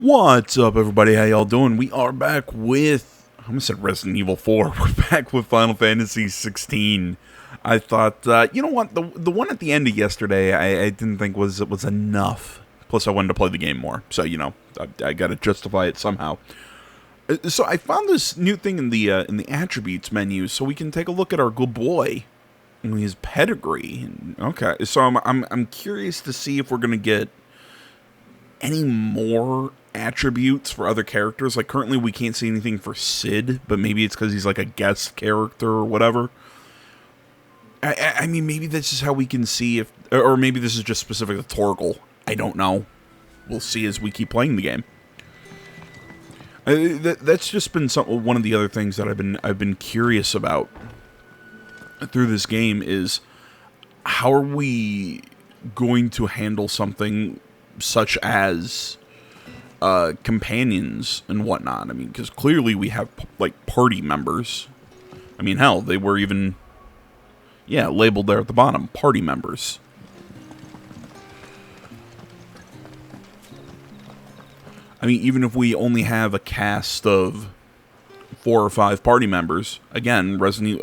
What's up, everybody? How y'all doing? We are back with, I almost said Resident Evil 4. We're back with Final Fantasy 16. I thought, you know what, the one at the end of yesterday, I didn't think was enough. Plus, I wanted to play the game more, so you know, I got to justify it somehow. So I found this new thing in the attributes menu, so we can take a look at our good boy and his pedigree. Okay, so I'm curious to see if we're gonna get any more attributes for other characters. Like, currently we can't see anything for Sid, but maybe it's because he's like a guest character or whatever. I mean, maybe this is how we can see if, or maybe this is just specific to Torgal. I don't know. We'll see as we keep playing the game. That's just been one of the other things that I've been curious about through this game is how are we going to handle something such as companions and whatnot. I mean, because clearly we have like party members. I mean, hell, they were even labeled there at the bottom, party members. I mean, even if we only have a cast of 4 or 5 party members, again, Resident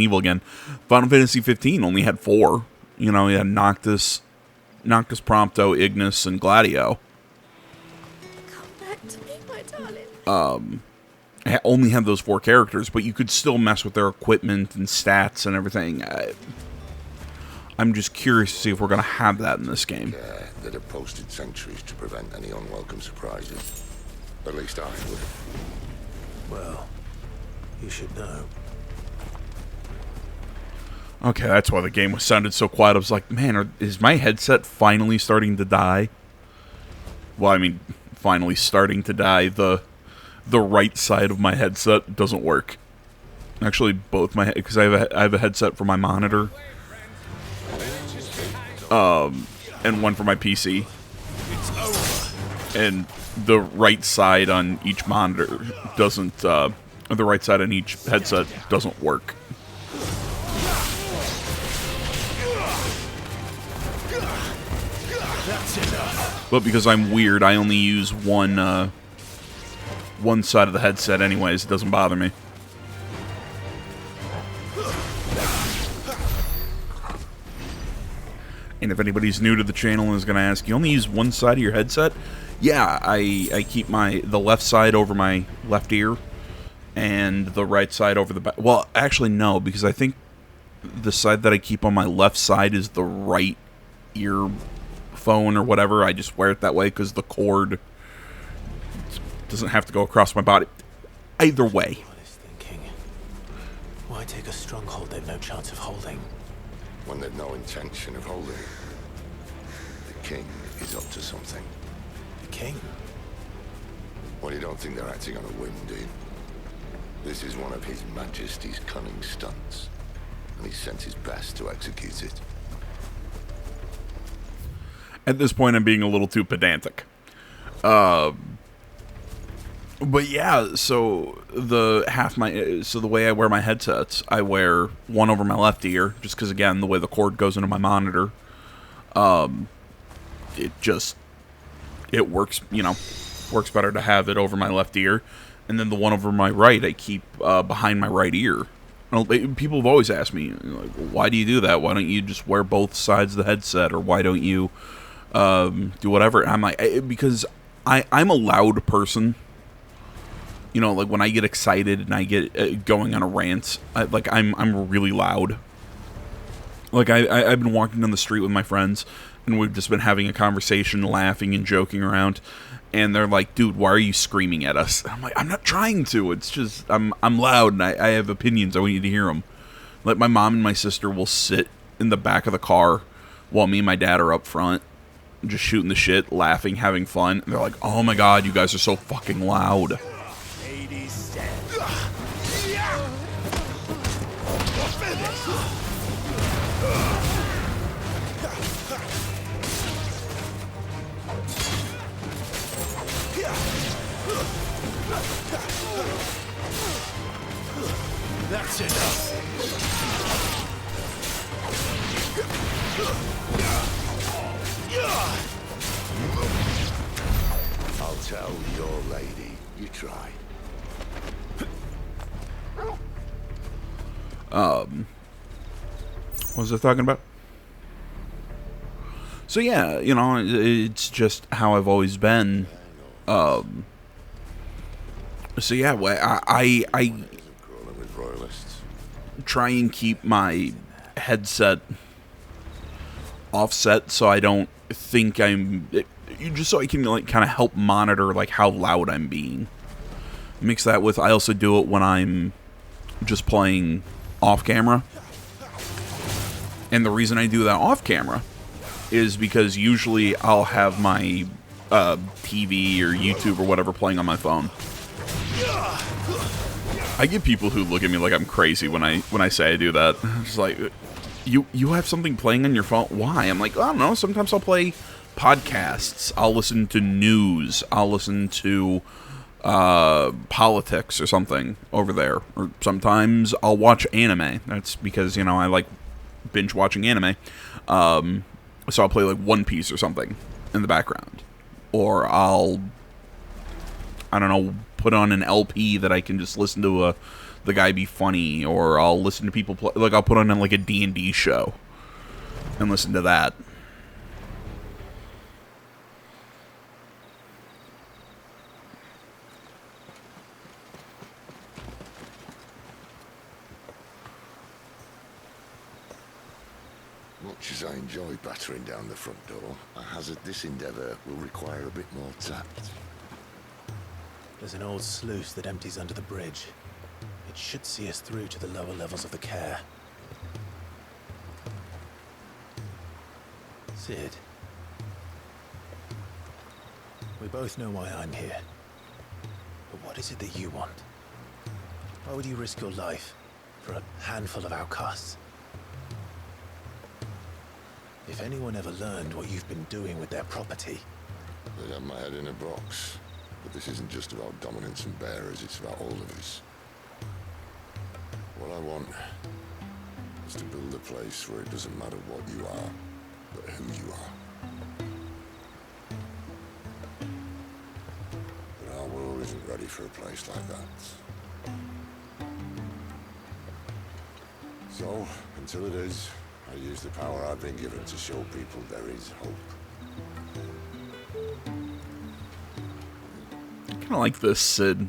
Evil again, Final Fantasy 15 only had 4. You know, we had Noctis, Prompto, Ignis, and Gladio. Come back to me, my darling. I only have those 4 characters, but you could still mess with their equipment and stats and everything. I'm just curious to see if we're going to have that in this game. Yeah, that are posted sentries to prevent any unwelcome surprises. At least I would. Well, you should know. Okay, that's why the game sounded so quiet. I was like, man, is my headset finally starting to die? Well, I mean, finally starting to die. The right side of my headset doesn't work. Actually, both my, because I have a headset for my monitor, and one for my PC. And the right side on each monitor doesn't, the right side on each headset doesn't work. But because I'm weird, I only use one side of the headset anyways. It doesn't bother me. And if anybody's new to the channel and is going to ask, you only use one side of your headset? Yeah, I keep the left side over my left ear and the right side over the back. Well, actually, no, because I think the side that I keep on my left side is the right ear phone or whatever. I just wear it that way because the cord doesn't have to go across my body. Either way. What is thinking? Why take a stronghold they've no chance of holding? When they've no intention of holding it. The king is up to something. The king? Well, you don't think they're acting on a whim, do you? This is one of his majesty's cunning stunts, and he sent his best to execute it. At this point, I'm being a little too pedantic. But yeah, so the way I wear my headsets, I wear one over my left ear, just because, again, the way the cord goes into my monitor, it works, you know, works better to have it over my left ear, and then the one over my right, I keep behind my right ear. People have always asked me, like, why do you do that? Why don't you just wear both sides of the headset, or why don't you do whatever? And I'm like, because I'm a loud person. You know, like when I get excited and I get going on a rant, I'm really loud. Like I've been walking down the street with my friends, and we've just been having a conversation, laughing and joking around, and they're like, "Dude, why are you screaming at us?" And I'm like, "I'm not trying to. It's just I'm loud and I have opinions. I want you to hear them." Like my mom and my sister will sit in the back of the car while me and my dad are up front, just shooting the shit, laughing, having fun. And they're like, "Oh my god, you guys are so fucking loud." That's enough. tell your lady. You try. What was I talking about? So yeah, you know, it's just how I've always been. So yeah, I Crawling with royalists. try and keep my headset offset so I don't think just so I can like kind of help monitor like how loud I'm being. Mix that with I also do it when I'm just playing off camera. And the reason I do that off camera is because usually I'll have my TV or YouTube or whatever playing on my phone. I get people who look at me like I'm crazy when I say I do that. It's like, you have something playing on your phone? Why? I'm like, I don't know. Sometimes I'll play podcasts. I'll listen to news. I'll listen to politics or something over there. Or sometimes I'll watch anime. That's because, you know, I like binge watching anime. So I'll play like One Piece or something in the background. Or I don't know, put on an LP that I can just listen to the guy be funny. Or I'll listen to people play, like I'll put on like a D&D show and listen to that. Much as I enjoy battering down the front door, I hazard this endeavor will require a bit more tact. There's an old sluice that empties under the bridge. It should see us through to the lower levels of the care. Sid. We both know why I'm here. But what is it that you want? Why would you risk your life for a handful of outcasts? If anyone ever learned what you've been doing with their property... They have my head in a box. But this isn't just about dominance and bearers, it's about all of us. What I want is to build a place where it doesn't matter what you are, but who you are. But our world isn't ready for a place like that. So, until it is, I use the power I've been given to show people there is hope. I kind of like this Sid.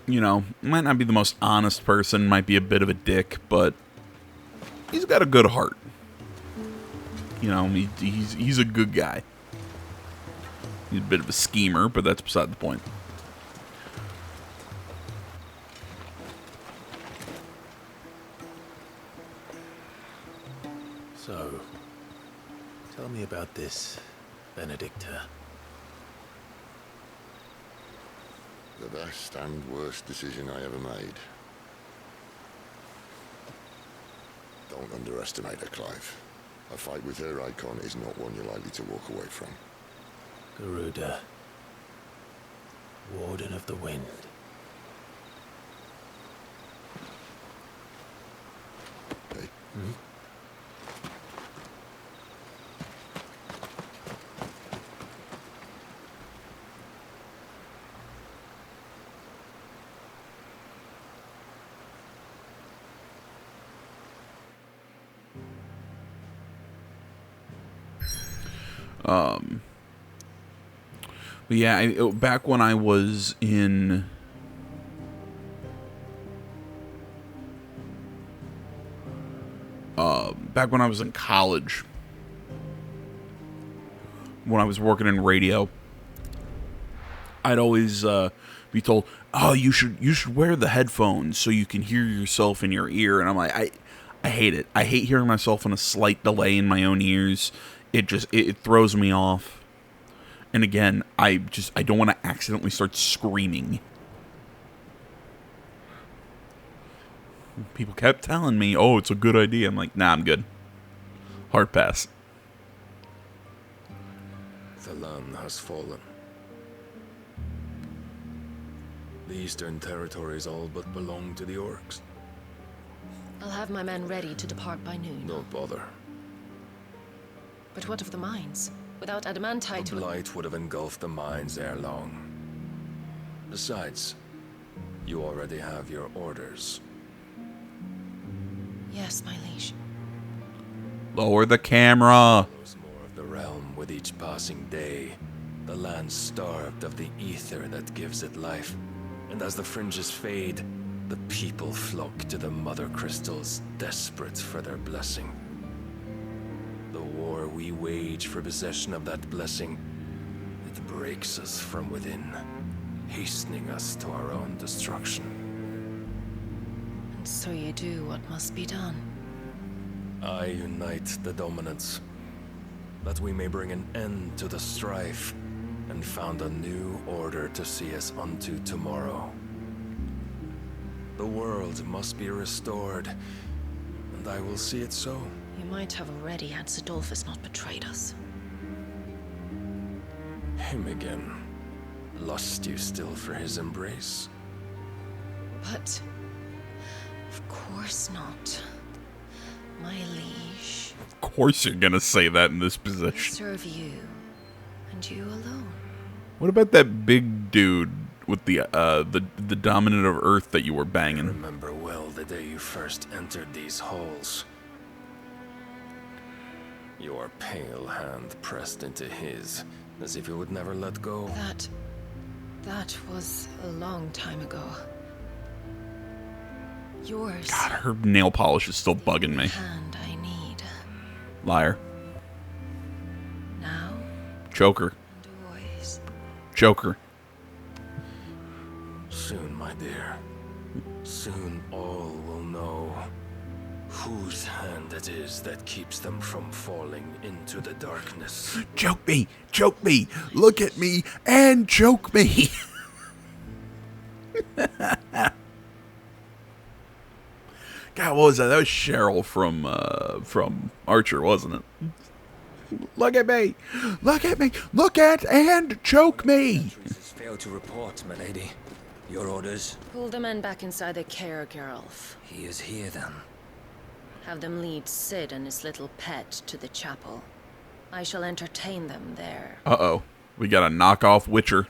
You know, might not be the most honest person, might be a bit of a dick, but he's got a good heart. You know, he's a good guy. He's a bit of a schemer, but that's beside the point. So, tell me about this Benedicta. The best and worst decision I ever made. Don't underestimate her, Clive. A fight with her icon is not one you're likely to walk away from. Garuda. Warden of the Wind. Hey? But yeah, back when I was in... back when I was in college, when I was working in radio, I'd always be told, "Oh, you should wear the headphones so you can hear yourself in your ear." And I'm like, I hate it. I hate hearing myself in a slight delay in my own ears. It throws me off. And again, I don't want to accidentally start screaming. People kept telling me, "Oh, it's a good idea." I'm like, "Nah, I'm good." Hard pass. The land has fallen. The Eastern Territories all but belong to the Orcs. I'll have my men ready to depart by noon. Don't bother. But what of the mines? Without adamantite The blight would have engulfed the mines ere long. Besides, you already have your orders. Yes, my liege. Lower the camera. Grows more of the realm with each passing day. The land starved of the ether that gives it life. And as the fringes fade, the people flock to the mother crystals, desperate for their blessing. The war we wage for possession of that blessing, it breaks us from within, hastening us to our own destruction. And so you do what must be done. I unite the dominants, that we may bring an end to the strife, and found a new order to see us unto tomorrow. The world must be restored, and I will see it so. You might have already had Sidolphus not betrayed us. Him again. Lust you still for his embrace? But... of course not. My liege. Of course you're gonna say that in this I position. serve you, and you alone. What about that big dude with the dominant of Earth that you were I banging? remember well the day you first entered these halls. Your pale hand pressed into his, as if you would never let go. That was a long time ago. Yours. God, her nail polish is still bugging me. Hand I need. Liar. Now Joker. and always. Joker. Soon, my dear. Soon all will know whose hand it is that keeps them from falling into the darkness. Choke me! Choke me! Look at me and choke me! God, what was that? That was Cheryl from Archer, wasn't it? Look at me! Look at me! Look at and choke me! Has failed to report, my lady. Your orders? Pull the men back inside the care, Geralf. He is here, then. Have them lead Sid and his little pet to the chapel. I shall entertain them there. Uh-oh. We got a knockoff Witcher.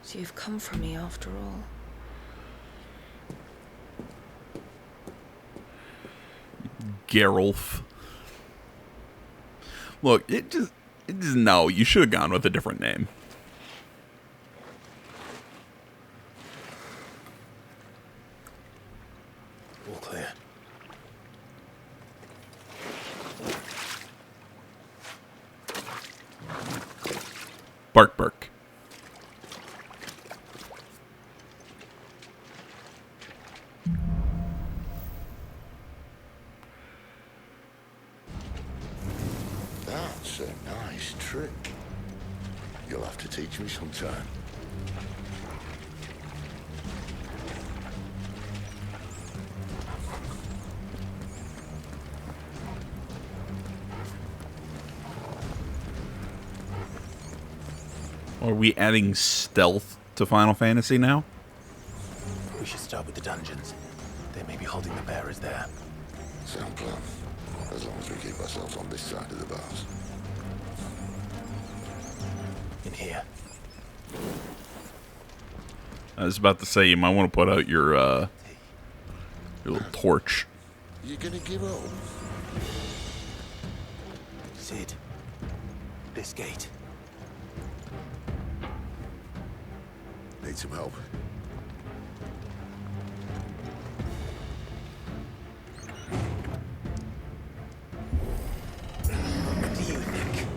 So you've come for me after all. Geralf. Look, it just no, you should have gone with a different name. All clear. Bark bark. That's a nice trick. You'll have to teach me sometime. Are we adding stealth to Final Fantasy now? We should start with the dungeons. They may be holding the bearers there. Sound plan. As long as we keep ourselves on this side of the bars. In here. I was about to say you might want to put out your little torch. You gonna give up? Sid. This gate. Need some help? What do you think?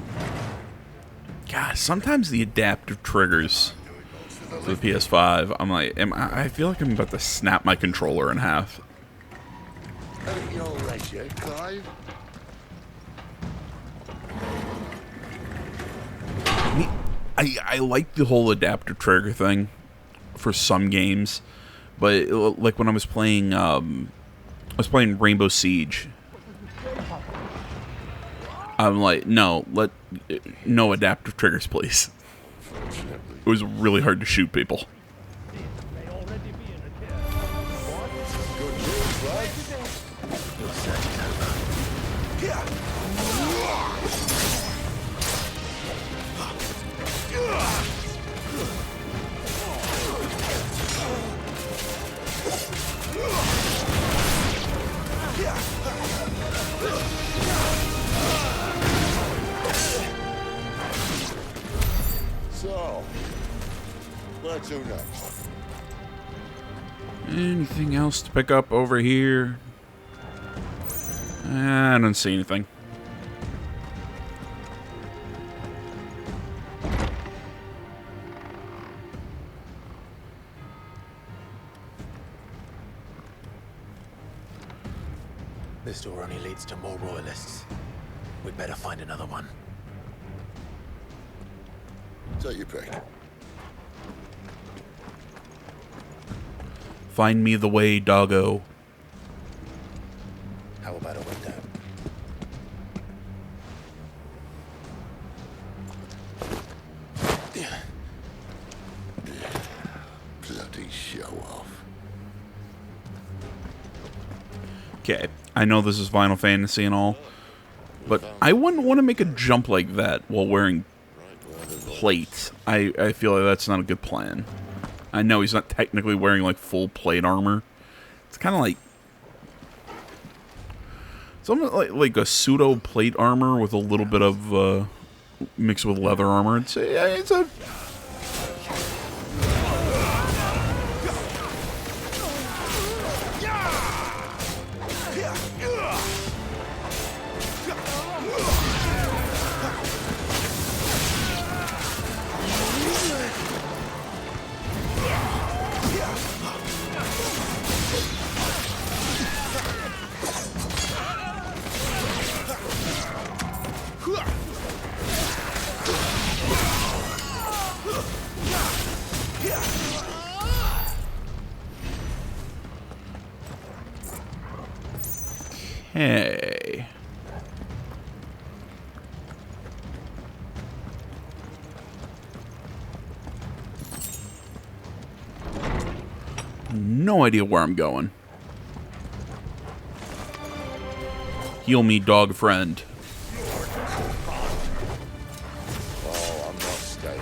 God, sometimes the adaptive triggers for the PS5, I'm like, I feel like I'm about to snap my controller in half. Ain't your ratio, Clive? I like the whole adaptive trigger thing for some games, but like when I was playing Rainbow Siege, I'm like, no adaptive triggers, please. It was really hard to shoot people. Good news, right? So, where to next? Anything else to pick up over here? I don't see anything. This door only leads to more royalists. We'd better find another one. Take your pick. Find me the way, doggo. How about a window? Bloody show off. Okay, I know this is Final Fantasy and all, but I wouldn't want to make a jump like that while wearing plate. I feel like that's not a good plan. I know he's not technically wearing like full plate armor. It's kind of like something like a pseudo plate armor with a little bit of mixed with leather armor. It's a hey. No idea where I'm going. Heal me, dog friend. Oh, I'm not staying.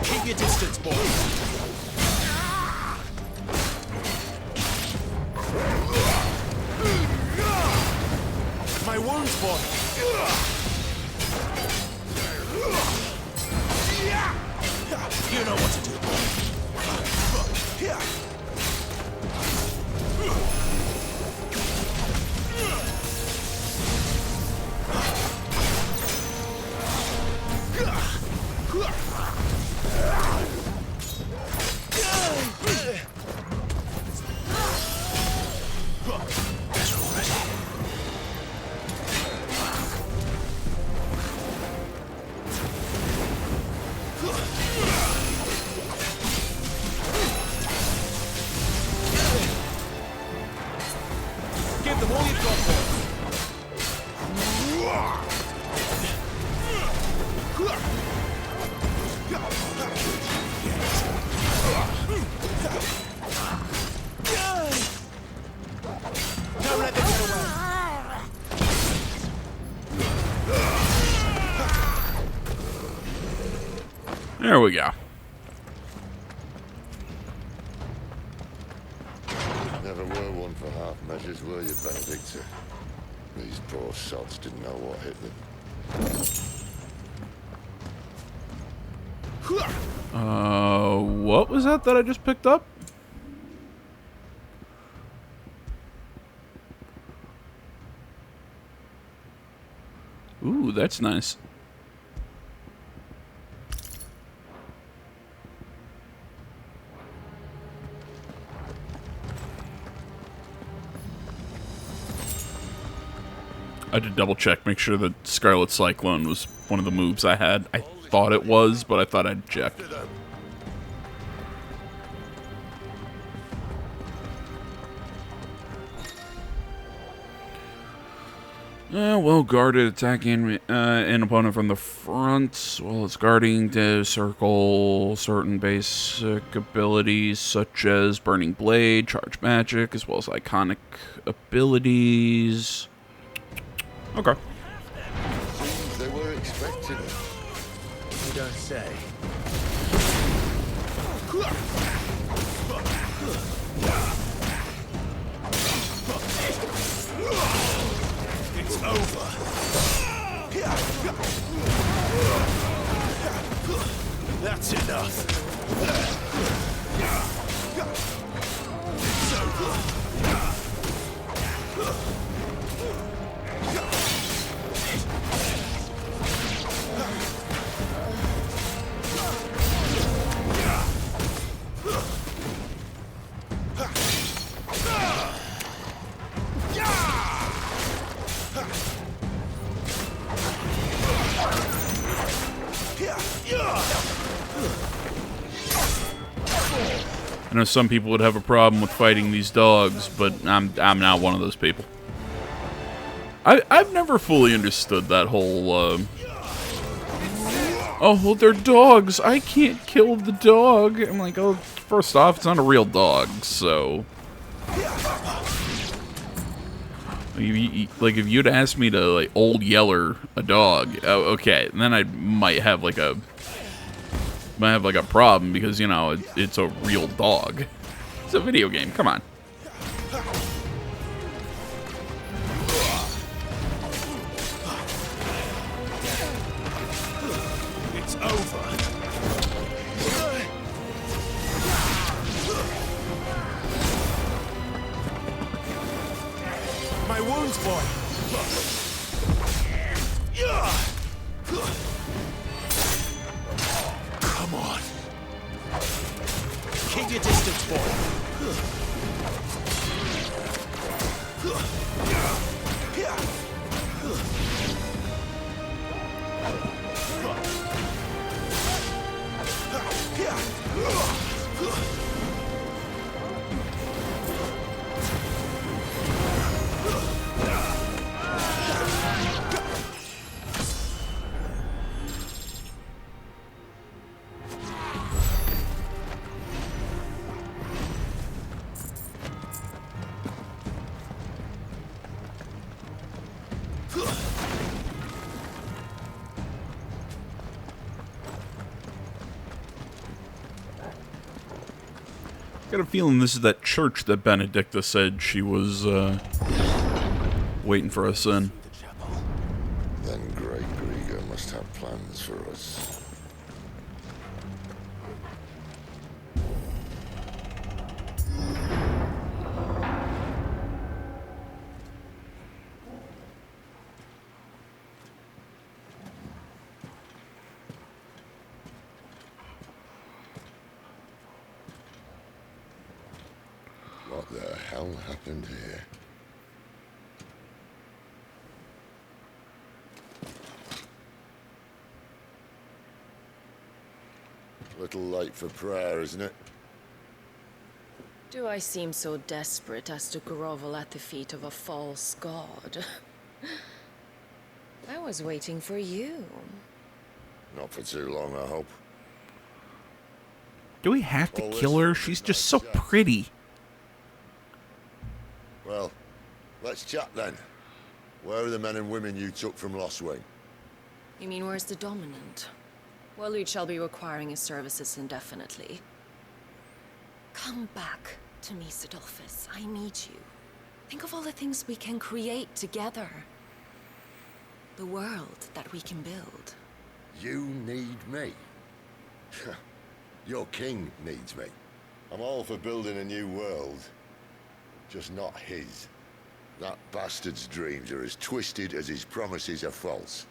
Keep your distance, boy. My wounds, boy. You know what to do, boy. Give them all you've got, boy. Don't let them get away. There we go. Never were one for half measures, were you, Benedicta? These poor sods didn't know what hit them. What was that I just picked up? Ooh, that's nice. I had to double check, make sure that Scarlet Cyclone was one of the moves I had. I thought it was, but I thought I'd check. Well guarded, attacking an opponent from the front while it's guarding to circle certain basic abilities such as Burning Blade, Charge Magic, as well as iconic abilities. Okay. Seems they were expecting it. You don't say. It's over. That's enough. It's over. I know some people would have a problem with fighting these dogs, but I'm not one of those people. I've never fully understood that whole, oh, well, they're dogs. I can't kill the dog. I'm like, oh, first off, it's not a real dog, so... Like, if you'd asked me to, like, Old Yeller a dog, okay, and then I might have, like, a problem, because, you know, it's a real dog. It's a video game, come on. It's over. My wounds, boy. Come on. Keep your distance, boy. Got a feeling this is that church that Benedicta said she was waiting for us in. Then Great Grieger must have plans for us. What the hell happened here? Little late for prayer, isn't it? Do I seem so desperate as to grovel at the feet of a false god? I was waiting for you. Not for too long, I hope. Do we have to kill her? She's just so pretty. Well, let's chat then. Where are the men and women you took from Lost Wing? You mean where's the dominant? Whirlwind shall be requiring his services indefinitely. Come back to me, Sidolphus. I need you. Think of all the things we can create together. The world that we can build. You need me? Your king needs me. I'm all for building a new world, just not his. That bastard's dreams are as twisted as his promises are false,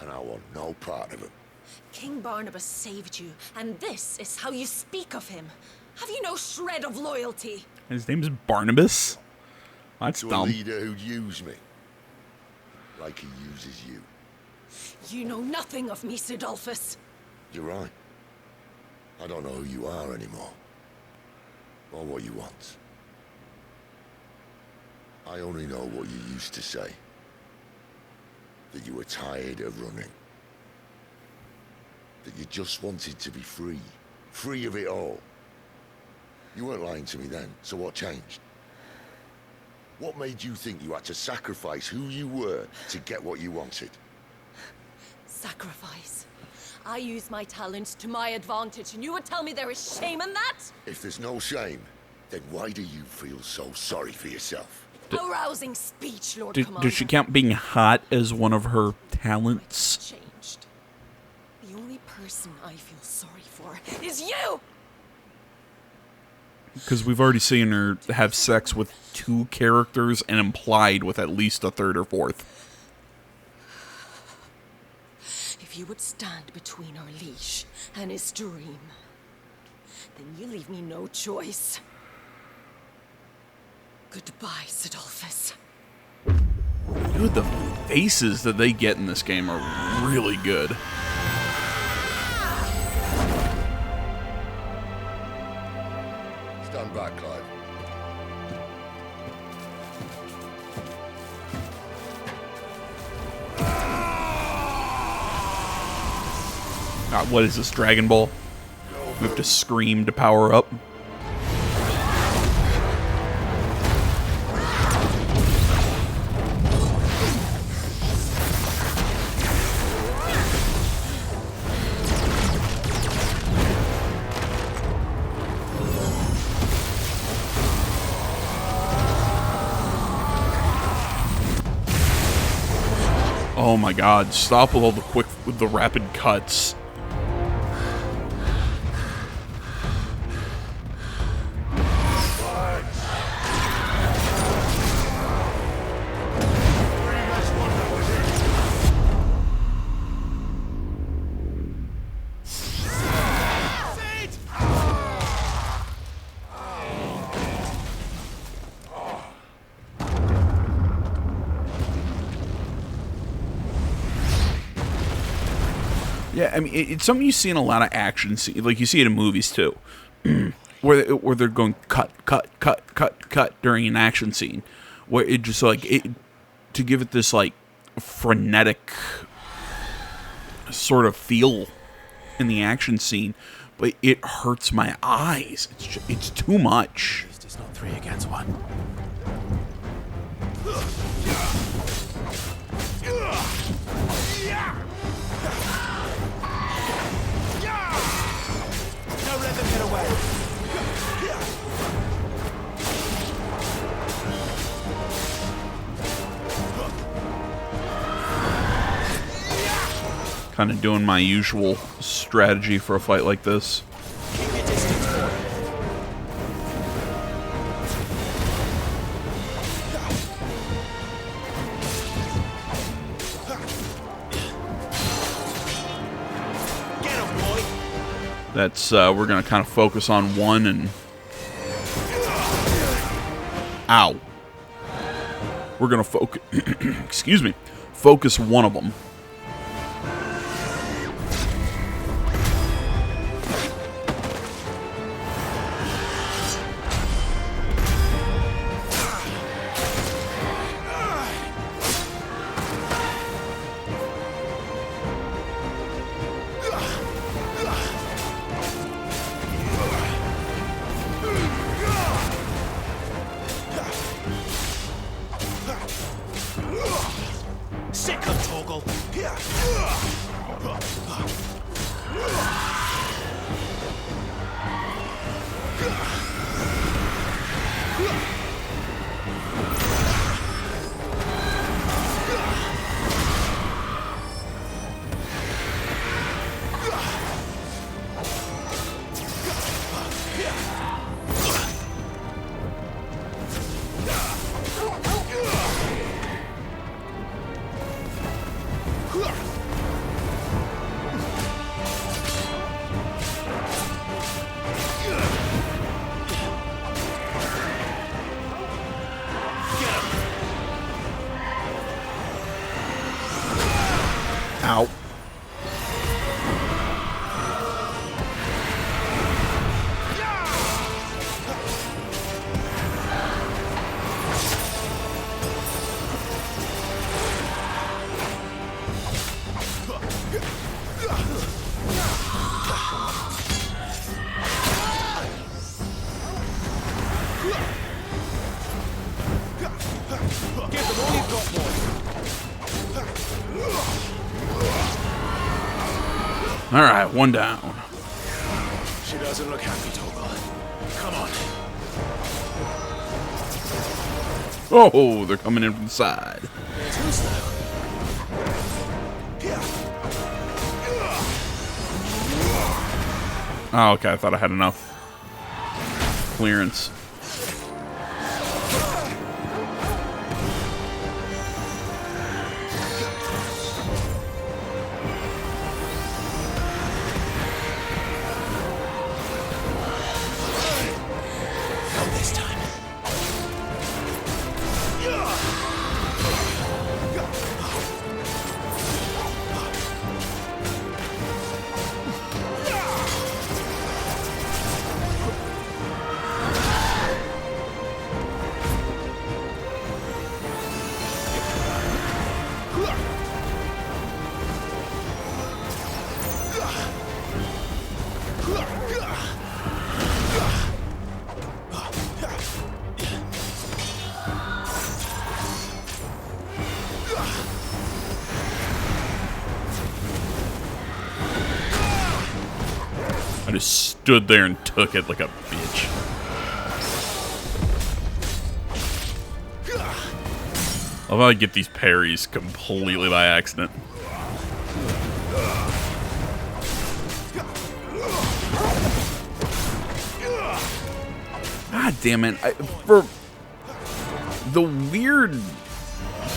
and I want no part of them. King Barnabas saved you, and this is how you speak of him. Have you no shred of loyalty? His name's Barnabas? That's To a dumb. leader who'd use me, like he uses you. You know nothing of me, Sidolphus. You're right. I don't know who you are anymore, or what you want. I only know what you used to say. That you were tired of running. That you just wanted to be free. Free of it all. You weren't lying to me then, so what changed? What made you think you had to sacrifice who you were to get what you wanted? Sacrifice. I use my talents to my advantage, and you would tell me there is shame in that? If there's no shame, then why do you feel so sorry for yourself? Arousing speech, Lord Commander. Does she count being hot as one of her talents? Changed. The only person I feel sorry for is you! Because we've already seen her have sex with 2 characters and implied with at least a 3rd or 4th. If you would stand between our leash and his dream, then you leave me no choice. Goodbye, Sidolphus. Dude, the faces that they get in this game are really good. Stand back, Clive. What is this, Dragon Ball? We have to scream to power up. Oh my god, stop with the rapid cuts. Yeah, I mean, it's something you see in a lot of action scenes. Like, you see it in movies, too. where they're going cut during an action scene. Where it just, like, to give it this, like, frenetic sort of feel in the action scene. But it hurts my eyes. It's too much. It's not 3 against 1. Don't let them get away. Kind of doing my usual strategy for a fight like this. Keep your distance, boy. Get him, boy. That's, we're gonna kind of focus on one and... Ow. We're gonna focus... excuse me. Focus one of them. Sick of Torgal. All right, one down. She doesn't look happy, Torgal. Come on. Oh, they're coming in from the side. Too slow. Oh, okay. I thought I had enough clearance. Not this time. I just stood there and took it like a bitch. I love how I get these parries completely by accident. God damn it. For the weird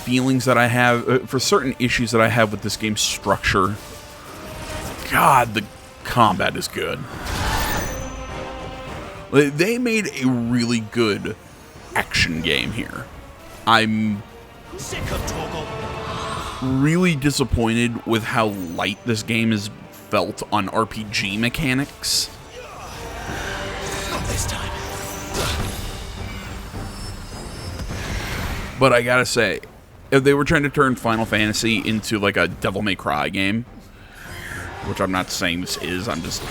feelings that I have, for certain issues that I have with this game's structure, God, the combat is good. They made a really good action game here. I'm Sick of Torgal. really disappointed with how light this game is felt on RPG mechanics. Not this time. But I gotta say, if they were trying to turn Final Fantasy into like a Devil May Cry game, which I'm not saying this is, I'm just,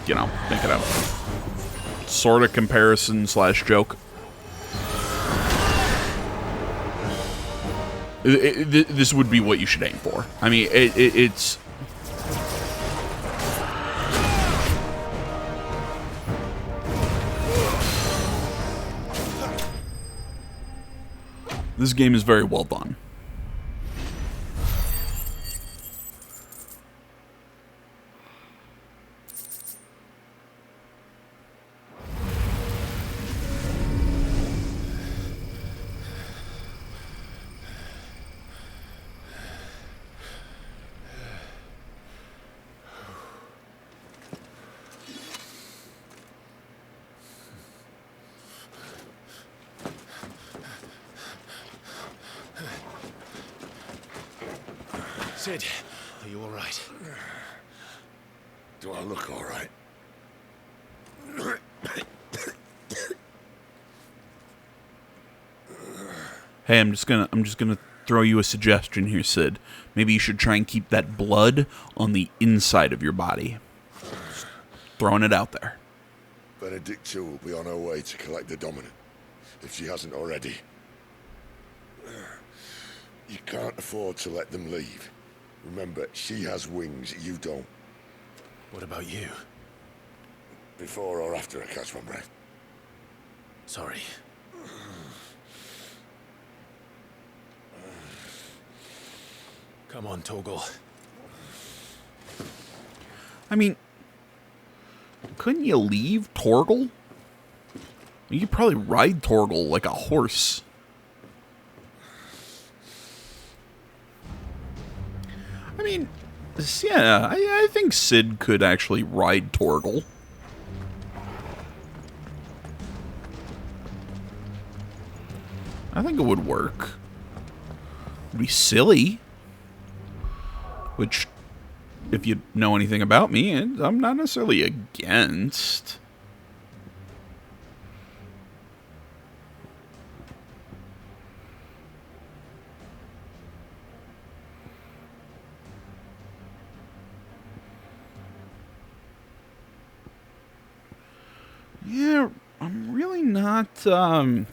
you know, thinking of sort of comparison / joke. This would be what you should aim for. I mean, it's... This game is very well done. Sid, are you all right? Do I look all right? Hey, I'm just gonna throw you a suggestion here, Sid. Maybe you should try and keep that blood on the inside of your body. Just throwing it out there. Benedict too will be on her way to collect the Dominant, if she hasn't already. You can't afford to let them leave. Remember, she has wings, you don't. What about you? Before or after I catch my breath. Sorry. Come on, Torgal. I mean, couldn't you leave Torgal? You could probably ride Torgal like a horse. I mean, yeah, I think Sid could actually ride Torgal. I think it would work. It'd be silly. Which, if you know anything about me, I'm not necessarily against. Yeah, I'm really not, I'm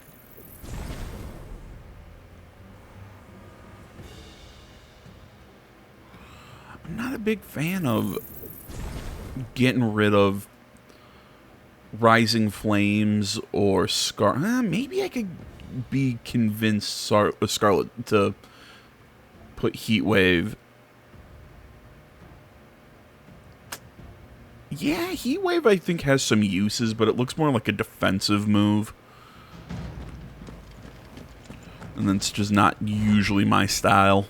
not a big fan of getting rid of Rising Flames or maybe I could be convinced Scarlet to put Heat Wave. Yeah, Heat Wave I think has some uses, but it looks more like a defensive move. And that's just not usually my style.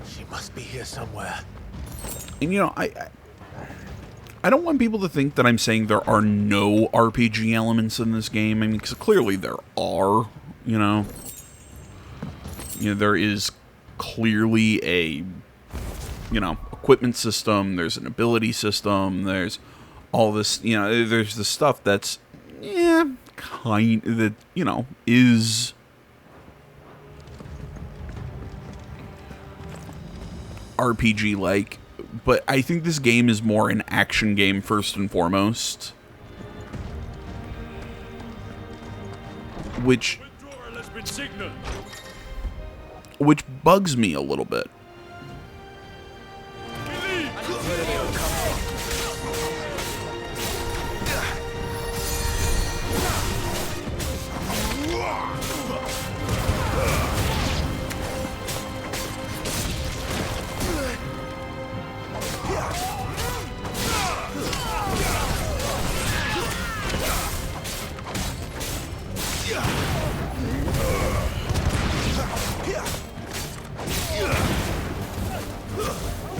She must be here somewhere. And you know, I don't want people to think that I'm saying there are no RPG elements in this game. I mean, because clearly there are, you know. You know, there is clearly a, you know, equipment system, there's an ability system, there's all this, you know, there's the stuff that's, yeah, that, you know, is RPG-like. But I think this game is more an action game first and foremost. Which bugs me a little bit.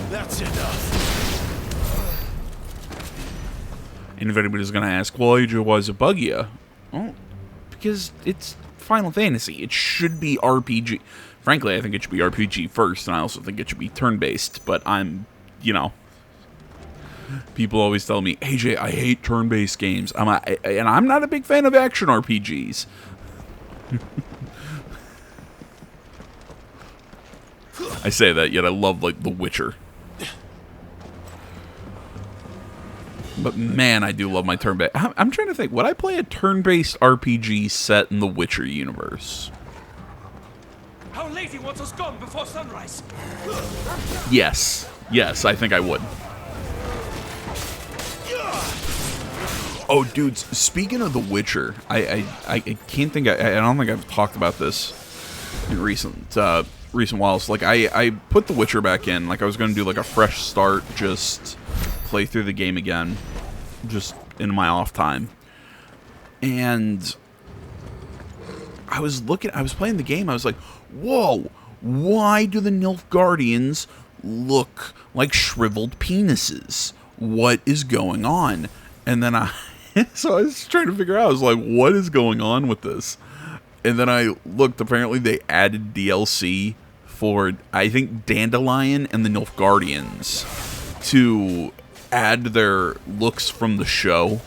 That's enough. And if anybody's going to ask, well, AJ, why does it bug you? Well, because it's Final Fantasy. It should be RPG. Frankly, I think it should be RPG first, and I also think it should be turn-based, but I'm, you know, people always tell me, AJ, I hate turn-based games. And I'm not a big fan of action RPGs. I say that, yet I love, like, The Witcher. But man, I do love my turn-based. I'm trying to think, would I play a turn-based RPG set in the Witcher universe? Our lady wants us gone before sunrise. Yes. Yes, I think I would. Oh, dudes, speaking of The Witcher, I can't think, I don't think I've talked about this in recent whiles. Like, I put The Witcher back in, like I was going to do like a fresh start, just play through the game again, just in my off time. And I was playing the game, I was like, whoa, why do the Nilfgaardians look like shriveled penises? What is going on? And then so I was trying to figure out, I was like, what is going on with this? And then I looked, apparently they added DLC for, I think, Dandelion and the Nilfgaardians to add their looks from the show.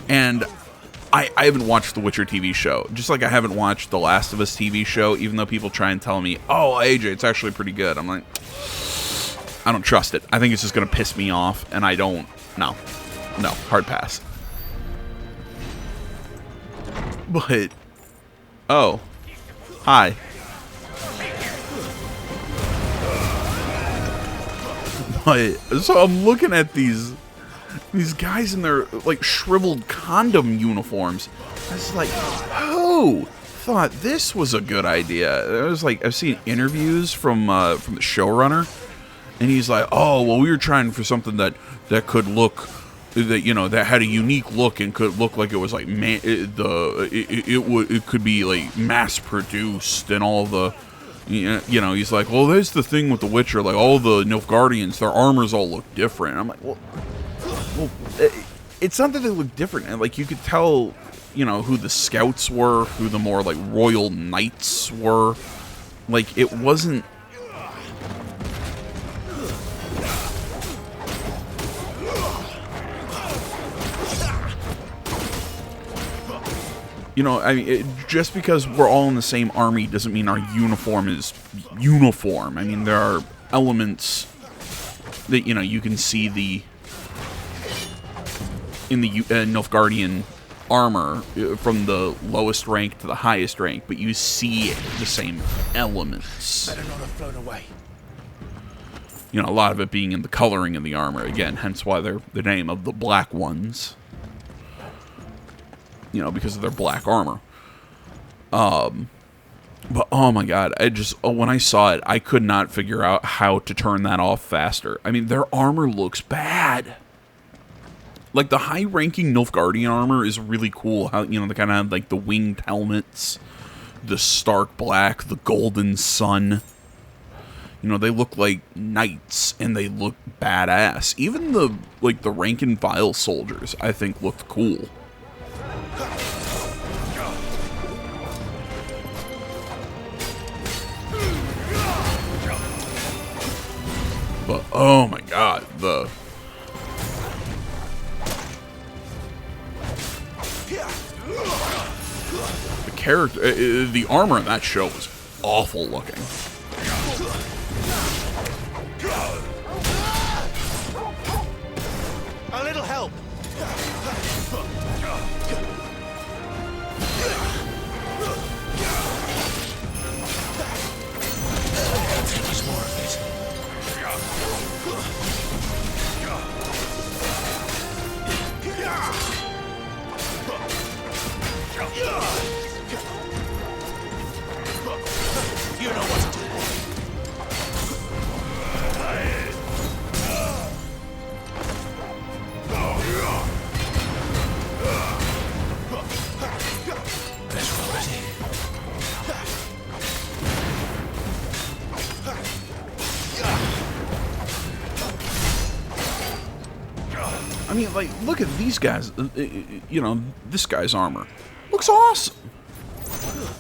And I haven't watched the Witcher TV show, just like I haven't watched the Last of Us TV show, even though people try and tell me, oh, AJ, it's actually pretty good. I'm like, I don't trust it. I think it's just going to piss me off, and I don't, no, hard pass. But, oh, hi. But, so I'm looking at these guys in their, like, shriveled condom uniforms. I was like, who thought this was a good idea? It was like, I've seen interviews from the showrunner, and he's like, oh, well, we were trying for something that could look, that, you know, that had a unique look and could look like it was like it could be like mass produced, and all the, you know, he's like, well, there's the thing with The Witcher, like all the Nilfgaardians, their armors all look different. I'm like, well, it's not that they look different, and like you could tell, you know, who the scouts were, who the more like royal knights were. Like, it wasn't, you know, I mean, just because we're all in the same army doesn't mean our uniform is uniform. I mean, there are elements that, you know, you can see in the Nilfgaardian armor from the lowest rank to the highest rank, but you see the same elements. Better not have flown away. You know, a lot of it being in the coloring of the armor. Again, hence why they're the name of the Black Ones. You know, because of their black armor. But oh my god, when I saw it, I could not figure out how to turn that off faster. I mean, their armor looks bad. Like, the high-ranking Nilfgaardian armor is really cool. How, you know, they kind of have, like, the winged helmets, the stark black, the golden sun. You know, they look like knights, and they look badass. Even the, like, the rank and file soldiers, I think, looked cool. But, oh my god, the character, the armor in that show was awful looking. A little help. Much more of it. You know what to do. Better already. I mean, like, look at these guys. You know, this guy's armor looks awesome.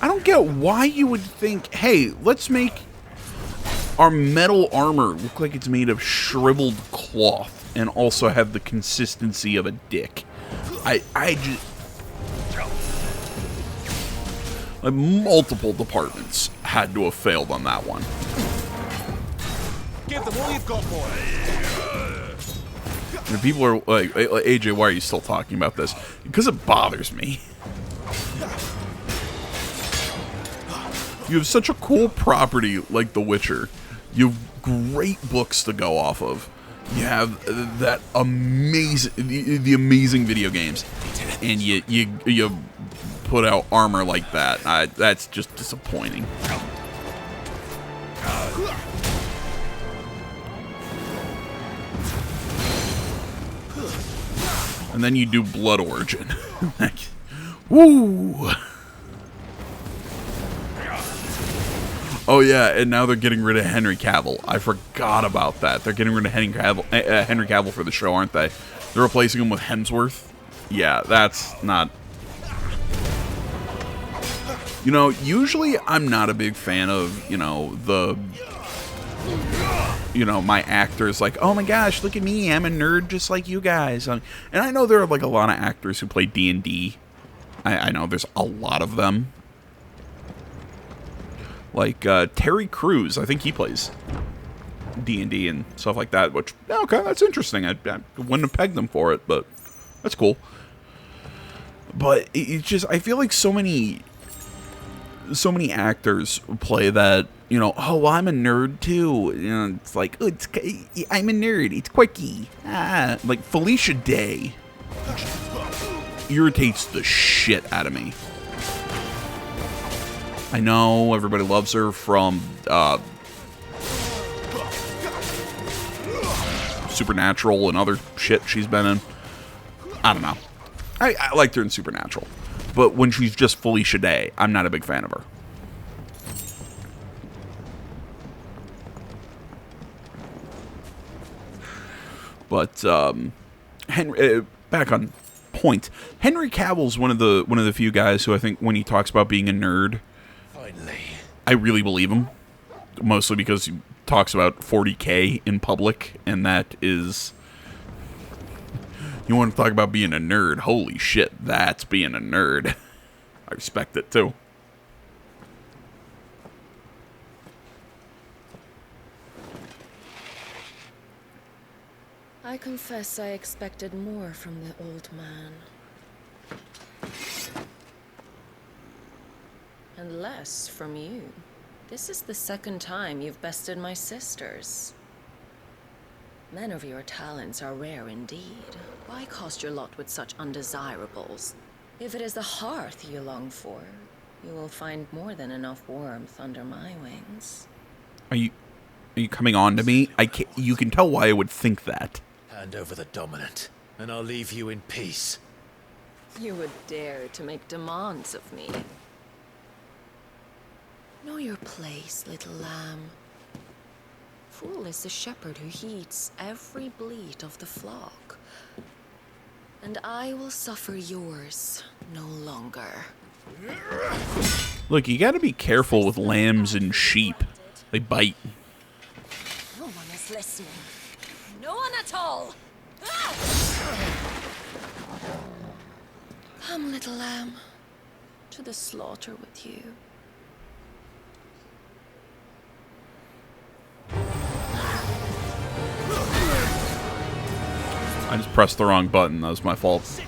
I don't get why you would think, hey, let's make our metal armor look like it's made of shriveled cloth and also have the consistency of a dick. I just... Like, multiple departments had to have failed on that one. Give them all you've got, boy. And people are like, AJ, why are you still talking about this? Because it bothers me. You have such a cool property like The Witcher. You have great books to go off of. You have that amazing, the amazing video games, and you put out armor like that. That's just disappointing. And then you do Blood Origin. Woo! Oh yeah, and now they're getting rid of Henry Cavill. I forgot about that. They're getting rid of Henry Cavill for the show, aren't they? They're replacing him with Hemsworth. Yeah, that's not... You know, usually I'm not a big fan of, you know, my actors like, oh my gosh, look at me, I'm a nerd just like you guys. And I know there are like a lot of actors who play D&D. I know there's a lot of them. Like Terry Crews, I think he plays D&D and stuff like that, which, okay, that's interesting. I wouldn't have pegged them for it, but that's cool. But it's just, I feel like so many actors play that, you know, oh, well, I'm a nerd too. You know, it's like, oh, I'm a nerd, it's quirky. Like Felicia Day irritates the shit out of me. I know everybody loves her from Supernatural and other shit she's been in. I don't know. I liked her in Supernatural. But when she's just Felicia Day, I'm not a big fan of her. But Henry, back on point. Henry Cavill's one of the few guys who I think when he talks about being a nerd, Finally, I really believe him. Mostly because he talks about 40K in public, and that is... You want to talk about being a nerd? Holy shit, that's being a nerd. I respect it, too. I I confess I expected more from the old man. And less from you. This is the second time you've bested my sisters. Men of your talents are rare indeed. Why cast your lot with such undesirables? If it is the hearth you long for, you will find more than enough warmth under my wings. Are you coming on to me? You can tell why I would think that. Hand over the dominant, and I'll leave you in peace. You would dare to make demands of me. Know your place, little lamb. Fool is the shepherd who heeds every bleat of the flock. And I will suffer yours no longer. Look, you gotta be careful with lambs and sheep. They bite. No one is listening. No one at all! Come, little lamb, to the slaughter with you. I just pressed the wrong button. That was my fault.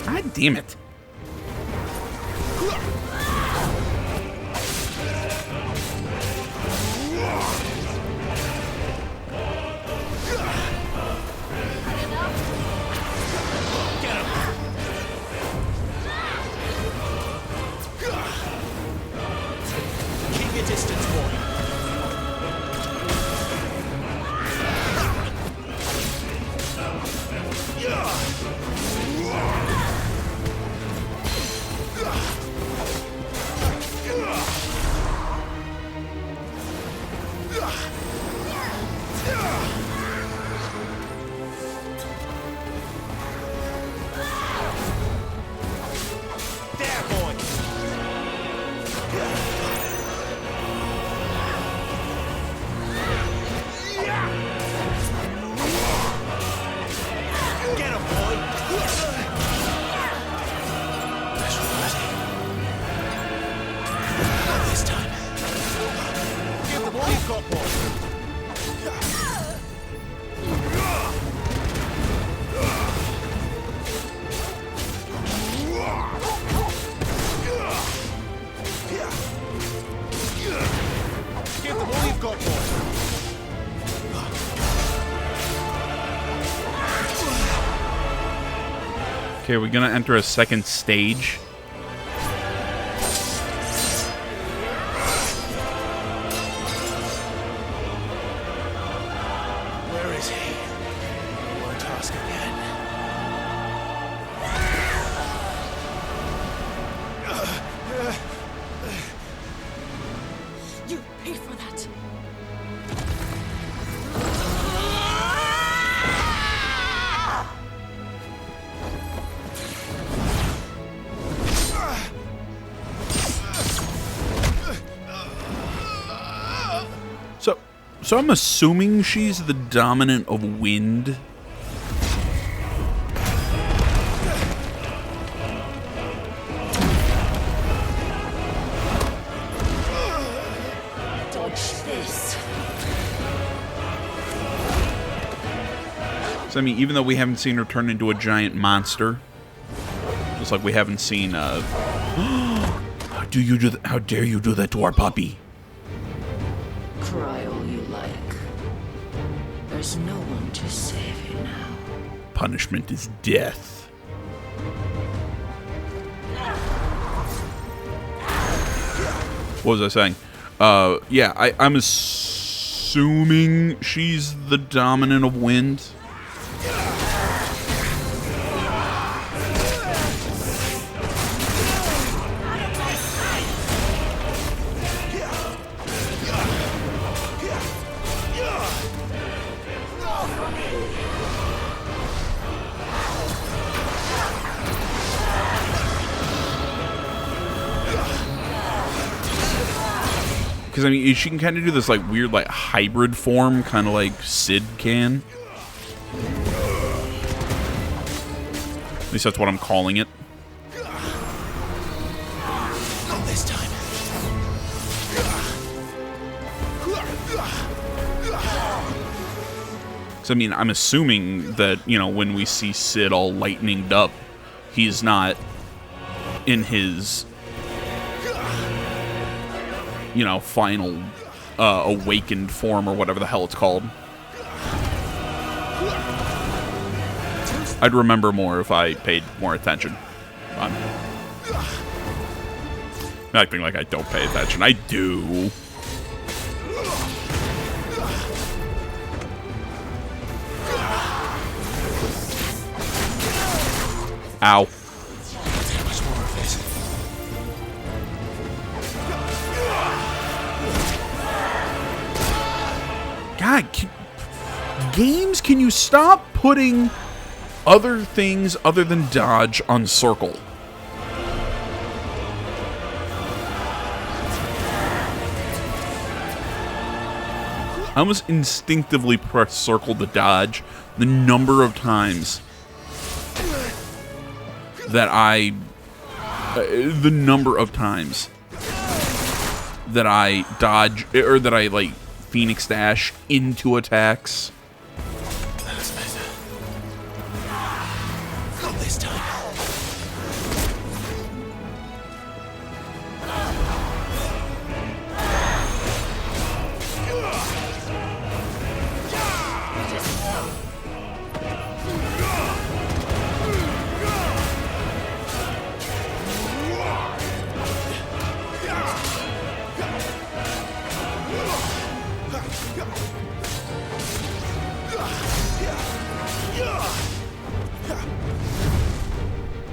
God damn it. Okay, we're gonna enter a second stage. Where is he? I won't ask again. You pay for that. So I'm assuming she's the dominant of wind. Dodge this. So I mean, even though we haven't seen her turn into a giant monster, just like we haven't seen. How dare you do that to our puppy? Cry all you like. There's no one to save you now. Punishment is death. What was I saying? Yeah, I'm assuming she's the dominant of wind. because I mean, she can kind of do this like weird, like hybrid form, kind of like Sid can. At least that's what I'm calling it. Not this time. So I mean, I'm assuming that, you know, when we see Sid all lightninged up, he's not in his, you know, final awakened form or whatever the hell it's called. I'd remember more if I paid more attention. I'm acting like I don't pay attention. I do. Ow. How much more of this? God, games, can you stop putting other things other than dodge on circle? I almost instinctively press circle to dodge the number of times that I dodge, or that I like Phoenix Dash into attacks. That's better. Not this time.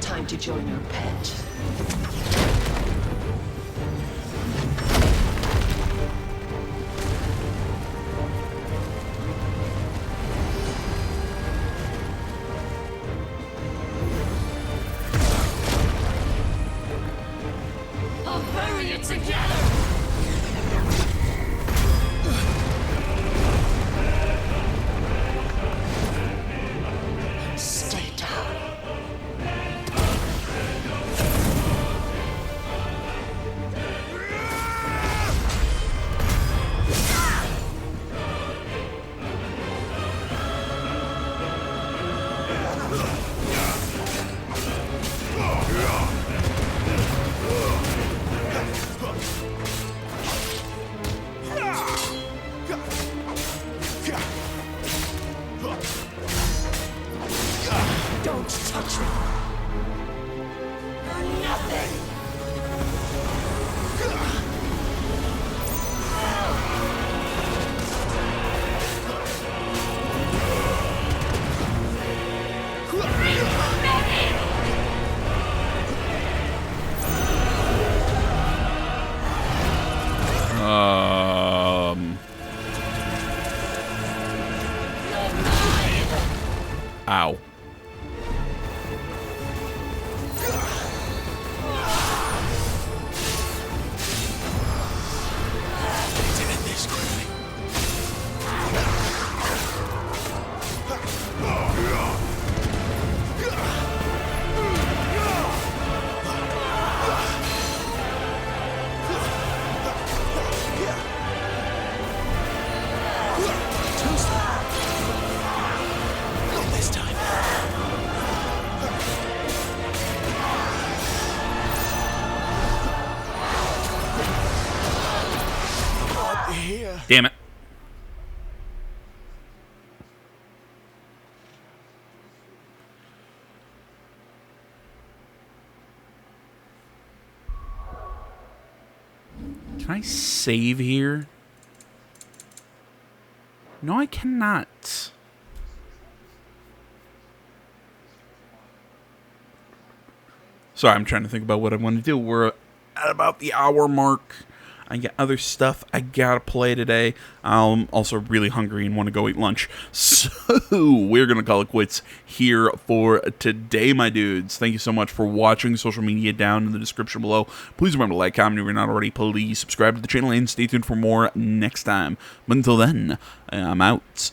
Time to join your pet. I'll bury it together! Stay down. Don't touch me! You're nothing! Ow. Did this quickly. Not this time. Not here. Damn it. Can I save here? No, I cannot. Sorry, I'm trying to think about what I want to do. We're at about the hour mark. I got other stuff I gotta play today. I'm also really hungry and want to go eat lunch. So we're gonna call it quits here for today, my dudes. Thank you so much for watching. Social media down in the description below. Please remember to like, comment if you're not already. Please subscribe to the channel and stay tuned for more next time. But until then, I'm out.